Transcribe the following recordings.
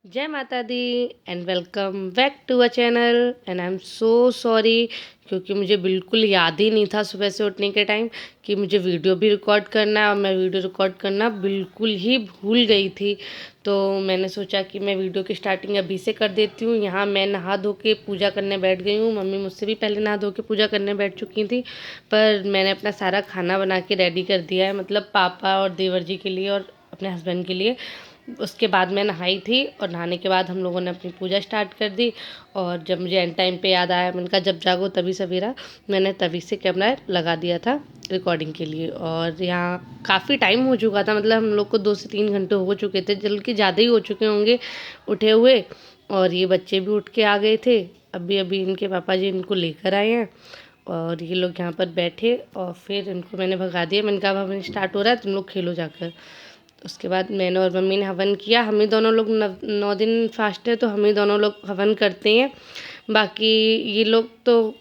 जय माता दी and welcome back to a channel. And I am so sorry क्योंकि मुझे बिल्कुल याद ही नहीं था सुबह से उठने के टाइम कि मुझे वीडियो भी रिकॉर्ड करना है, और मैं वीडियो रिकॉर्ड करना बिल्कुल ही भूल गई थी। तो मैंने सोचा कि मैं वीडियो की स्टार्टिंग अभी से कर देती हूँ। यहाँ मैं नहा धो के पूजा करने बैठ गई हूँ। मम्मी मुझसे भी पहले नहा धो के पूजा करने बैठ चुकी थी, पर मैंने अपना सारा खाना बना के रेडी कर दिया है, मतलब पापा और देवर जी के लिए और अपने हस्बैंड के लिए। उसके बाद मैं नहाई थी और नहाने के बाद हम लोगों ने अपनी पूजा स्टार्ट कर दी। और जब मुझे एंड टाइम पे याद आया, मैंने कहा जब जागो तभी सवेरा, मैंने तभी से कैमरा लगा दिया था रिकॉर्डिंग के लिए। और यहाँ काफ़ी टाइम हो चुका था, मतलब हम लोग को 2 से 3 घंटे हो चुके थे, बल्कि ज़्यादा ही हो चुके होंगे उठे हुए। और ये बच्चे भी उठ के आ गए थे, अभी अभी इनके पापा जी इनको लेकर आए हैं। और ये लोग यहाँ पर बैठे और फिर इनको मैंने भगा दिया। मैंने कहा हवन स्टार्ट हो रहा है, तुम लोग खेलो जाकर। उसके बाद मैंने और मम्मी ने हवन किया। हम ही दोनों लोग 9 दिन फास्ट है, तो हम ही दोनों लोग हवन करते हैं। बाकी ये लोग तो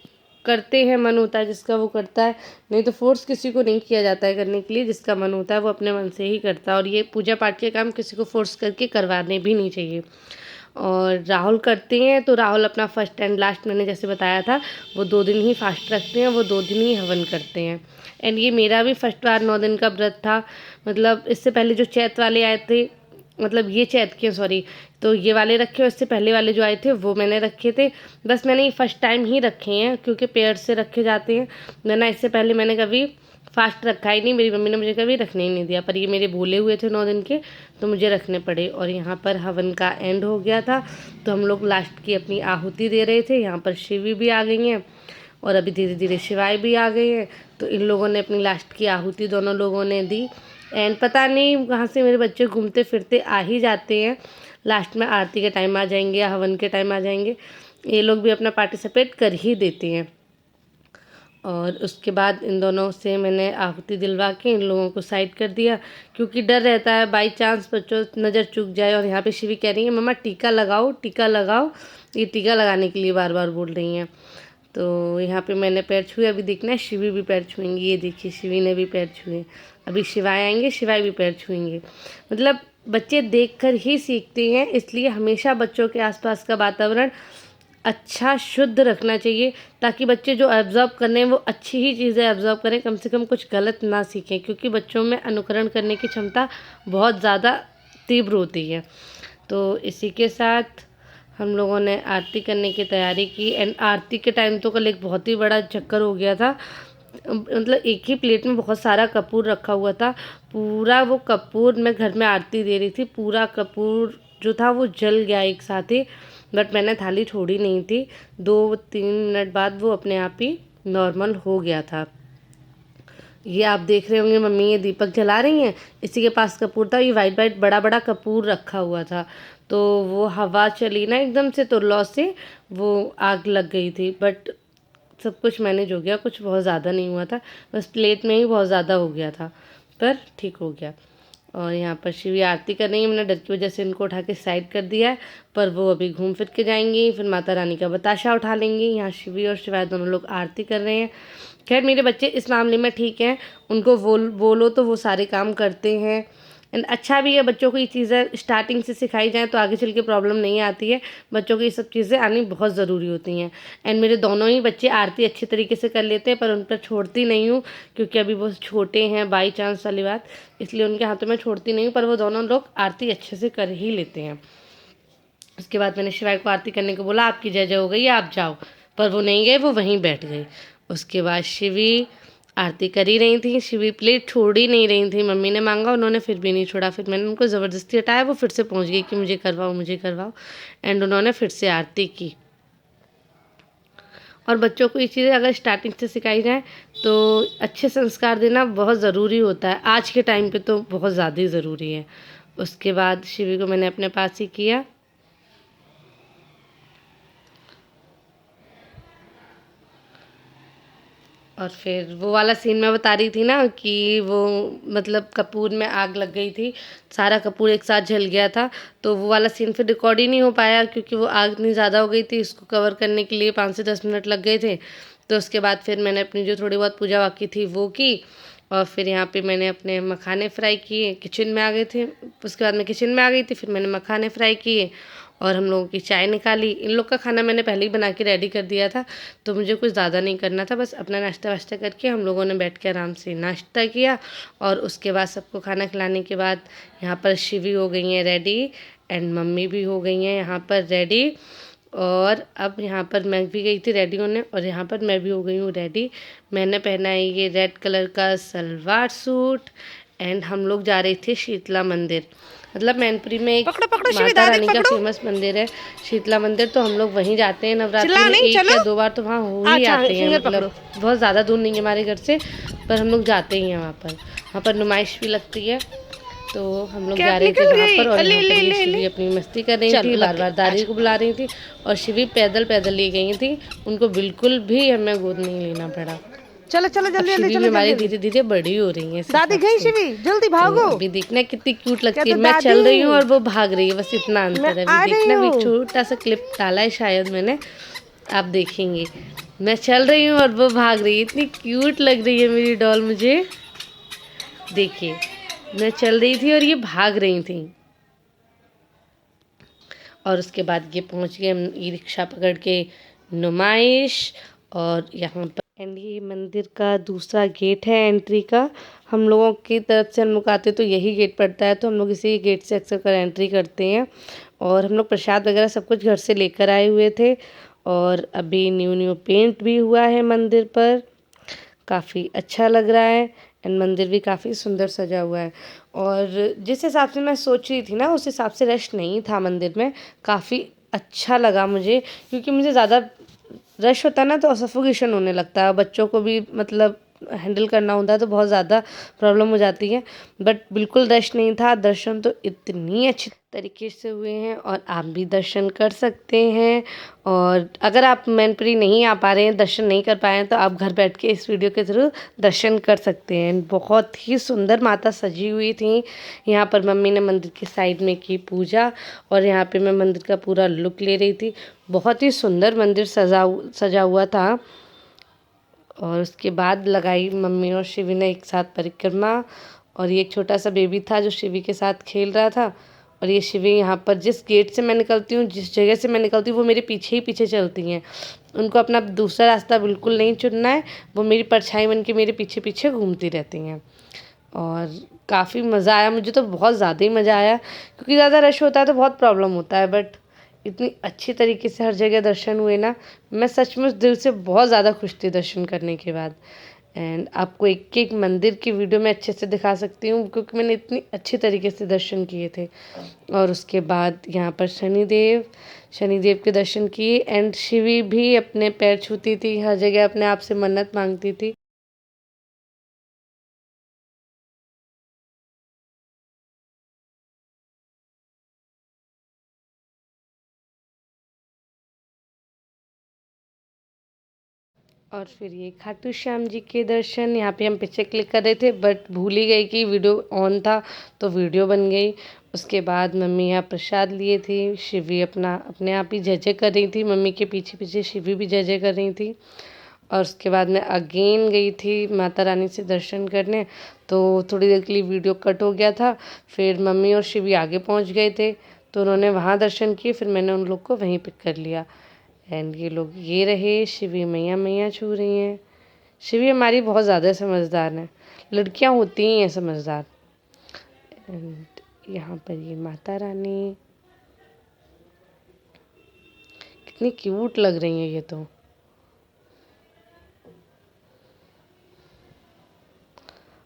करते हैं, मन होता है जिसका वो करता है, नहीं तो फोर्स किसी को नहीं किया जाता है करने के लिए। जिसका मन होता है वो अपने मन से ही करता है, और ये पूजा पाठ के काम किसी को फोर्स करके करवाने भी नहीं चाहिए। और राहुल करते हैं, तो राहुल अपना फर्स्ट एंड लास्ट मैंने जैसे बताया था, वो 2 दिन ही फास्ट रखते हैं, वो 2 दिन ही हवन करते हैं। एंड ये मेरा भी फर्स्ट बार 9 दिन का व्रत था। मतलब इससे पहले जो चैत वाले आए थे, मतलब ये चैत के सॉरी, तो ये वाले रखे और इससे पहले वाले जो आए थे वो मैंने रखे थे। बस मैंने ये फर्स्ट टाइम ही रखे हैं क्योंकि पेयर से रखे जाते हैं, वरना इससे पहले मैंने कभी फास्ट रखा ही नहीं। मेरी मम्मी ने मुझे कभी रखने ही नहीं दिया, पर ये मेरे बोले हुए थे 9 दिन के, तो मुझे रखने पड़े। और यहाँ पर हवन का एंड हो गया था, तो हम लोग लास्ट की अपनी आहुति दे रहे थे। यहाँ पर शिवी भी आ गई हैं और अभी धीरे धीरे शिवाय भी आ गए हैं। तो इन लोगों ने अपनी लास्ट की आहुति दोनों लोगों ने दी। एंड पता नहीं कहाँ से मेरे बच्चे घूमते फिरते आ ही जाते हैं, लास्ट में आरती के टाइम आ जाएंगे या हवन के टाइम आ जाएंगे। ये लोग भी अपना पार्टिसिपेट कर ही देते हैं। और उसके बाद इन दोनों से मैंने आहुति दिलवा के इन लोगों को साइड कर दिया, क्योंकि डर रहता है बाई चांस बच्चों नज़र चूक जाए। और यहाँ पे शिवी कह रही है मम्मा टीका लगाओ टीका लगाओ, ये टीका लगाने के लिए बार बार बोल रही हैं। तो यहाँ पे मैंने पैर छुए, अभी देखना है शिवी भी पैर छुएंगी। ये देखिए शिवी ने भी पैर छुए, अभी शिवाय आएंगे, शिवाय भी पैर छुएंगे। मतलब बच्चे देखकर ही सीखते हैं, इसलिए हमेशा बच्चों के आसपास का वातावरण अच्छा शुद्ध रखना चाहिए, ताकि बच्चे जो ऑब्ज़र्व करने वो अच्छी ही चीज़ें ऑब्ज़र्व करें, कम से कम कुछ गलत ना सीखें। क्योंकि बच्चों में अनुकरण करने की क्षमता बहुत ज़्यादा तीव्र होती है। तो इसी के साथ हम लोगों ने आरती करने की तैयारी की। एंड आरती के टाइम तो कल एक बहुत ही बड़ा चक्कर हो गया था। मतलब एक ही प्लेट में बहुत सारा कपूर रखा हुआ था, पूरा वो कपूर, मैं घर में आरती दे रही थी, पूरा कपूर जो था वो जल गया एक साथ ही। बट मैंने थाली छोड़ी नहीं थी, 2-3 मिनट बाद वो अपने आप ही नॉर्मल हो गया था। ये आप देख रहे होंगे मम्मी ये दीपक जला रही हैं, इसी के पास कपूर था। ये वाइट वाइट बड़ा बड़ा कपूर रखा हुआ था, तो वो हवा चली ना एकदम से, तो लौ से वो आग लग गई थी। बट सब कुछ मैनेज हो गया, कुछ बहुत ज़्यादा नहीं हुआ था, बस प्लेट में ही बहुत ज़्यादा हो गया था, पर ठीक हो गया। और यहाँ पर शिवी आरती कर रही है, मैंने डर की वजह से इनको उठा के साइड कर दिया है, पर वो अभी घूम फिर के जाएंगी, फिर माता रानी का बताशा उठा लेंगी। यहाँ शिवी और शिवाय दोनों लोग आरती कर रहे हैं। खैर मेरे बच्चे इस मामले में ठीक हैं, उनको बोलो तो वो सारे काम करते हैं। एंड अच्छा भी है, बच्चों को ये चीज़ें स्टार्टिंग से सिखाई जाए तो आगे चल के प्रॉब्लम नहीं आती है। बच्चों को ये सब चीज़ें आनी बहुत ज़रूरी होती हैं। एंड मेरे दोनों ही बच्चे आरती अच्छी तरीके से कर लेते हैं, पर उन पर छोड़ती नहीं हूँ, क्योंकि अभी वो छोटे हैं, बाई चांस वाली बात, इसलिए उनके हाथों में छोड़ती नहीं हूँ। पर वो दोनों लोग आरती अच्छे से कर ही लेते हैं। उसके बाद मैंने शिवाय को आरती करने को बोला, आपकी जय जय हो गई आप जाओ, पर वो नहीं गए, वो वहीं बैठ गए। उसके बाद शिवी आरती कर ही रही थी, शिवी प्लेट छोड़ ही नहीं रही थी। मम्मी ने मांगा, उन्होंने फिर भी नहीं छोड़ा। फिर मैंने उनको ज़बरदस्ती हटाया, वो फिर से पहुंच गई कि मुझे करवाओ मुझे करवाओ। एंड उन्होंने फिर से आरती की। और बच्चों को ये चीज़ें अगर स्टार्टिंग से सिखाई जाए तो अच्छे संस्कार देना बहुत ज़रूरी होता है, आज के टाइम पे तो बहुत ज़्यादा ही ज़रूरी है। उसके बाद शिवी को मैंने अपने पास ही किया। और फिर वो वाला सीन मैं बता रही थी ना कि वो मतलब कपूर में आग लग गई थी, सारा कपूर एक साथ जल गया था। तो वो वाला सीन फिर रिकॉर्ड ही नहीं हो पाया, क्योंकि वो आग इतनी ज़्यादा हो गई थी, इसको कवर करने के लिए 5 से 10 मिनट लग गए थे। तो उसके बाद फिर मैंने अपनी जो थोड़ी बहुत पूजा बाकी थी वो की। और फिर यहाँ पे मैंने अपने मखाने फ्राई किए, किचन में आ गए थे। उसके बाद मैं किचन में आ गई थी, फिर मैंने मखाने फ्राई किए और हम लोगों की चाय निकाली। इन लोग का खाना मैंने पहले ही बना के रेडी कर दिया था, तो मुझे कुछ ज़्यादा नहीं करना था, बस अपना नाश्ता वाश्ता करके हम लोगों ने बैठ के आराम से नाश्ता किया। और उसके बाद सबको खाना खिलाने के बाद यहाँ पर शिवी हो गई हैं रेडी एंड मम्मी भी हो गई हैं यहाँ पर रेडी। और अब यहाँ पर मैं भी गई थी रेडी होने और यहाँ पर मैं भी हो गई हूँ रेडी। मैंने पहना है ये रेड कलर का सलवार सूट एंड हम लोग जा रहे थे शीतला मंदिर। मतलब मैनपुरी में एक माता रानी का फेमस मंदिर है शीतला मंदिर, तो हम लोग वहीं जाते हैं नवरात्रि में। एक या 2 बार तो वहाँ हो ही आते हैं, मतलब बहुत ज़्यादा दूर नहीं है हमारे घर से, पर हम लोग जाते ही हैं वहाँ पर नुमाइश भी लगती है, तो हम लोग जा रहे थे वहाँ पर। और यहाँ पर ये शिवी अपनी मस्ती कर रही थी, बार बार दादी को बुला रही थी और शिवी पैदल पैदल ले गई थी, उनको बिल्कुल भी हमें गोद नहीं लेना पड़ा। चलो चलो जल्दी जल्दी शिवी भी हमारी धीरे धीरे बड़ी हो रही है। दादी गई शिवी, जल्दी भागो। तो अभी देखना कितनी क्यूट लगती है, मैं चल रही हूँ और वो भाग रही है, बस इतना अंतर है। अभी देखना, भी छोटा सा क्लिप डाला है शायद मैंने, आप देखेंगे। मैं चल रही हूँ और वो भाग रही है, इतनी क्यूट लग रही है मेरी डॉल मुझे। देखिए, मैं चल रही थी और ये भाग रही थी। और उसके बाद ये पहुंच गए हम ई रिक्शा पकड़ के नुमाइश। और यहाँ पर एंड ये मंदिर का दूसरा गेट है एंट्री का। हम लोगों की तरफ से हम लोग आते तो यही गेट पड़ता है, तो हम लोग इसी गेट से अक्सर कर एंट्री करते हैं। और हम लोग प्रसाद वगैरह सब कुछ घर से लेकर आए हुए थे। और अभी न्यू न्यू पेंट भी हुआ है मंदिर पर, काफ़ी अच्छा लग रहा है एंड मंदिर भी काफ़ी सुंदर सजा हुआ है। और जिस हिसाब से मैं सोच रही थी ना, उस हिसाब से रश नहीं था मंदिर में। काफ़ी अच्छा लगा मुझे, क्योंकि मुझे ज़्यादा रश होता है ना तो सफोकेशन होने लगता है, बच्चों को भी मतलब हैंडल करना होता है तो बहुत ज़्यादा प्रॉब्लम हो जाती है। बट बिल्कुल रश नहीं था, दर्शन तो इतनी अच्छी तरीके से हुए हैं और आप भी दर्शन कर सकते हैं। और अगर आप मैनपुरी नहीं आ पा रहे हैं, दर्शन नहीं कर पाए हैं, तो आप घर बैठ के इस वीडियो के थ्रू दर्शन कर सकते हैं। बहुत ही सुंदर माता सजी हुई थी। यहाँ पर मम्मी ने मंदिर की साइड में की पूजा और यहाँ पे मैं मंदिर का पूरा लुक ले रही थी। बहुत ही सुंदर मंदिर सजा हुआ था। और उसके बाद लगाई मम्मी और शिवी ने एक साथ परिक्रमा। और ये एक छोटा सा बेबी था जो शिवी के साथ खेल रहा था। और ये शिवी यहाँ पर जिस गेट से मैं निकलती हूँ, जिस जगह से मैं निकलती हूँ, वो मेरे पीछे ही पीछे चलती हैं। उनको अपना दूसरा रास्ता बिल्कुल नहीं चुनना है, वो मेरी परछाई बन के मेरे पीछे पीछे घूमती रहती हैं। और काफ़ी मज़ा आया, मुझे तो बहुत ज़्यादा ही मज़ा आया, क्योंकि ज़्यादा रश होता है तो बहुत प्रॉब्लम होता है। बट इतनी अच्छी तरीके से हर जगह दर्शन हुए ना, मैं सचमुच दिल से बहुत ज़्यादा खुश थी दर्शन करने के बाद। एंड आपको एक एक मंदिर की वीडियो में अच्छे से दिखा सकती हूँ, क्योंकि मैंने इतनी अच्छी तरीके से दर्शन किए थे। और उसके बाद यहाँ पर शनिदेव के दर्शन किए एंड शिवी भी अपने पैर छूती थी, हर जगह अपने आप से मन्नत मांगती थी। और फिर ये खाटू श्याम जी के दर्शन, यहाँ पे हम पिक्चर क्लिक कर रहे थे बट भूल ही गई कि वीडियो ऑन था, तो वीडियो बन गई। उसके बाद मम्मी यहाँ प्रसाद लिए थी, शिवी अपना अपने आप ही जय जय कर रही थी, मम्मी के पीछे पीछे शिवी भी जय जय कर रही थी। और उसके बाद मैं अगेन गई थी माता रानी से दर्शन करने, तो थोड़ी देर के लिए वीडियो कट हो गया था। फिर मम्मी और शिवी आगे पहुँच गए थे, तो उन्होंने वहाँ दर्शन किए, फिर मैंने उन लोग को वहीं पिक कर लिया। एंड ये लोग ये रहे, शिवी मैया मैया छू रही हैं। शिवी हमारी बहुत ज़्यादा समझदार हैं, लड़कियां होती ही हैं समझदार। एंड यहाँ पर ये माता रानी कितनी क्यूट लग रही हैं ये तो।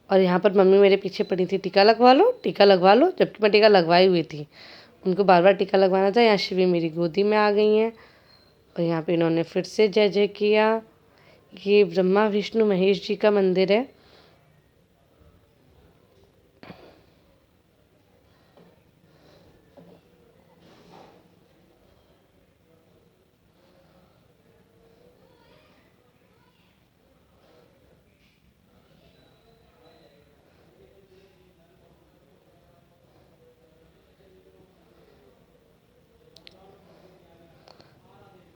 और यहाँ पर मम्मी मेरे पीछे पड़ी थी, टीका लगवा लो टीका लगवा लो, जबकि मैं टीका लगवाई हुई थी, उनको बार बार टीका लगवाना था। यहाँ शिवी मेरी गोदी में आ गई हैं और यहाँ पे इन्होंने फिर से जय जय किया। ये ब्रह्मा विष्णु महेश जी का मंदिर है।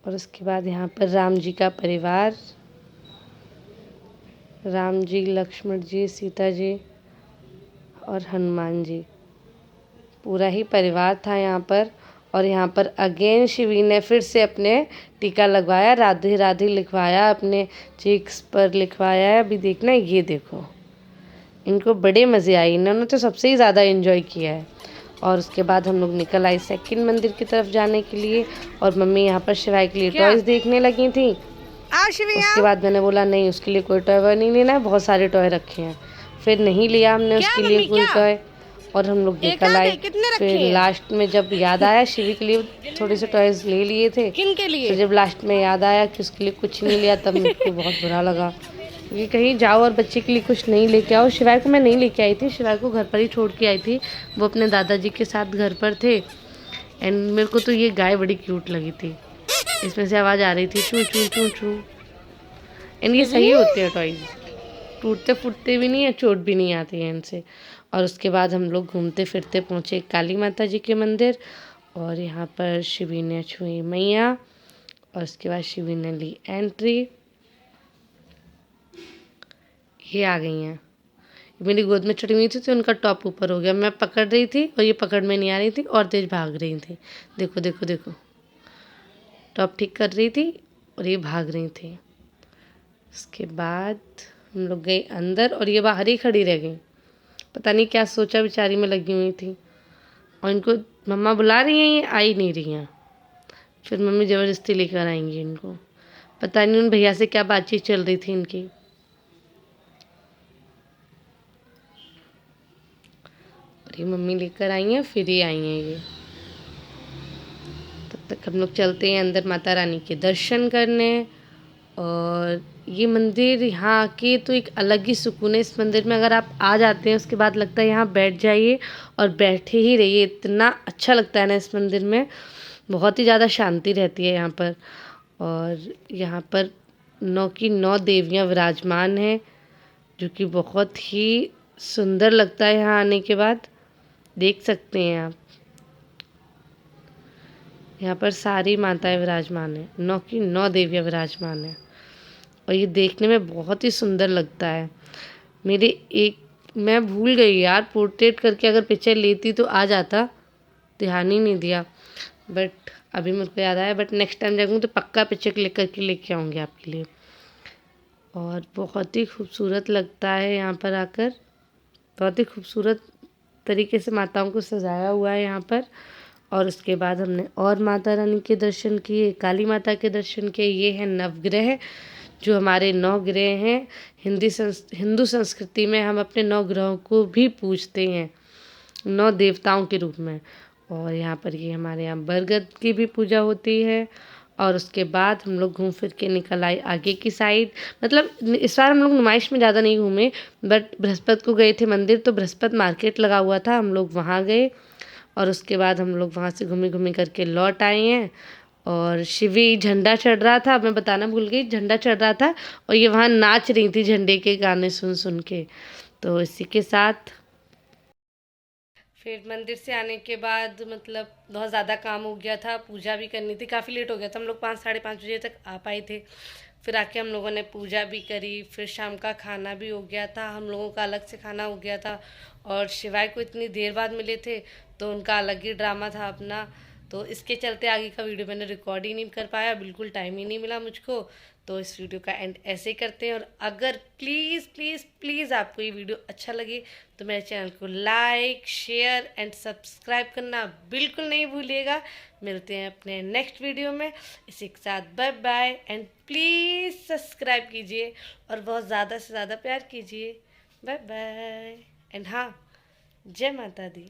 और उसके बाद यहाँ पर राम जी का परिवार। राम जी, लक्ष्मण जी, सीता जी और हनुमान जी, पूरा ही परिवार था यहाँ पर। और यहाँ पर अगेन शिवी ने फिर से अपने टीका लगवाया, राधे राधे लिखवाया, अपने चीक्स पर लिखवाया है। अभी देखना, ये देखो, इनको बड़े मज़े आए, इन्होंने तो सबसे ही ज़्यादा एंजॉय किया है। और उसके बाद हम लोग निकल आए सेकंड मंदिर की तरफ जाने के लिए। और मम्मी यहाँ पर शिवाय के लिए टॉयज़ देखने लगी थी। आओ शिवी उसके आओ। बाद मैंने बोला नहीं, उसके लिए कोई टॉय वॉय नहीं लेना है, बहुत सारे टॉय रखे हैं। फिर नहीं लिया हमने उसके लिए मम्मी, कोई क्या? टॉय, और हम लोग निकल आए। कितने रखे फिर हैं? लास्ट में जब याद आया, शिवी के लिए थोड़े से टॉयज़ ले लिए थे। किन के लिए? फिर जब लास्ट में याद आया कि उसके लिए कुछ नहीं लिया, तब मुझको बहुत बुरा लगा, क्योंकि कहीं जाओ और बच्चे के लिए कुछ नहीं लेके आओ। शिवाय को मैं नहीं लेके आई थी, शिवाय को घर पर ही छोड़ के आई थी। वो अपने दादाजी के साथ घर पर थे। एंड मेरे को तो ये गाय बड़ी क्यूट लगी थी, इसमें से आवाज़ आ रही थी चू चू चू चू। एंड ये सही होते हैं टॉयज़, टूटते फूटते भी नहीं है, चोट भी नहीं आती है इनसे। और उसके बाद हम लोग घूमते फिरते पहुँचे काली माता जी के मंदिर। और यहाँ पर शिवी ने छुई मैया, और उसके बाद शिवी ने ली एंट्री। ये आ गई हैं, मेरी गोद में चढ़ी हुई थी तो उनका टॉप ऊपर हो गया। मैं पकड़ रही थी और ये पकड़ में नहीं आ रही थी और तेज भाग रही थी। देखो देखो देखो, टॉप ठीक कर रही थी और ये भाग रही थी। उसके बाद हम लोग गए अंदर और ये बाहर ही खड़ी रह गई, पता नहीं क्या सोचा, बेचारी में लगी हुई थी। और इनको मम्मा बुला रही हैं, ये आ ही नहीं रही हैं। फिर मम्मी ज़बरदस्ती लेकर आएंगी इनको, पता नहीं उन भैया से क्या बातचीत चल रही थी इनकी। और ये मम्मी लेकर आई हैं, फिर ही आई हैं ये। तब तक हम लोग चलते हैं अंदर माता रानी के दर्शन करने। और ये मंदिर यहाँ आके तो एक अलग ही सुकून है। इस मंदिर में अगर आप आ जाते हैं, उसके बाद लगता है यहाँ बैठ जाइए और बैठे ही रहिए, इतना अच्छा लगता है ना इस मंदिर में, बहुत ही ज़्यादा शांति रहती है यहाँ पर। और यहाँ पर 9 की 9 देवियाँ विराजमान हैं, जो कि बहुत ही सुंदर लगता है यहाँ आने के बाद। देख सकते हैं आप, यहाँ पर सारी माताएं विराजमान हैं, 9 की 9 देवियाँ विराजमान हैं। और ये देखने में बहुत ही सुंदर लगता है। मैं भूल गई यार, पोर्ट्रेट करके अगर पिक्चर लेती तो आ जाता, ध्यान ही नहीं दिया। बट अभी मेरे को याद आया, बट नेक्स्ट टाइम जाऊँगी तो पक्का पिक्चर क्लिक करके लेके आऊँगी आपके लिए। और बहुत ही खूबसूरत लगता है यहाँ पर आकर, बहुत ही खूबसूरत तरीके से माताओं को सजाया हुआ है यहाँ पर। और उसके बाद हमने और माता रानी के दर्शन किए, काली माता के दर्शन किए। ये है नवग्रह, जो हमारे 9 ग्रह हैं। हिंदू संस्कृति में हम अपने 9 ग्रहों को भी पूजते हैं 9 देवताओं के रूप में। और यहाँ पर ये हमारे यहाँ बरगद की भी पूजा होती है। और उसके बाद हम लोग घूम फिर के निकल आए आगे की साइड। मतलब इस बार हम लोग नुमाइश में ज़्यादा नहीं घूमे, बट बृहस्पति को गए थे मंदिर, तो बृहस्पति मार्केट लगा हुआ था, हम लोग वहाँ गए। और उसके बाद हम लोग वहाँ से घूमी घूमी करके लौट आए हैं। और शिवी झंडा चढ़ रहा था, मैं बताना भूल गई, झंडा चढ़ रहा था और ये वहाँ नाच रही थी झंडे के गाने सुन सुन के। तो इसी के साथ फिर मंदिर से आने के बाद मतलब बहुत ज़्यादा काम हो गया था, पूजा भी करनी थी, काफ़ी लेट हो गया था, हम लोग 5 साढ़े 5 बजे तक आ पाए थे। फिर आके हम लोगों ने पूजा भी करी, फिर शाम का खाना भी हो गया था, हम लोगों का अलग से खाना हो गया था। और शिवाय को इतनी देर बाद मिले थे तो उनका अलग ही ड्रामा था अपना, तो इसके चलते आगे का वीडियो मैंने रिकॉर्ड ही नहीं कर पाया, बिल्कुल टाइम ही नहीं मिला मुझको। तो इस वीडियो का एंड ऐसे ही करते हैं। और अगर प्लीज़ प्लीज़ प्लीज़ आपको ये वीडियो अच्छा लगे तो मेरे चैनल को लाइक शेयर एंड सब्सक्राइब करना बिल्कुल नहीं भूलिएगा। मिलते हैं अपने नेक्स्ट वीडियो में, इसी के साथ bye bye. And please subscribe कीजिए और बहुत ज़्यादा से ज़्यादा प्यार कीजिए। Bye bye. एंड हाँ, जय माता दी।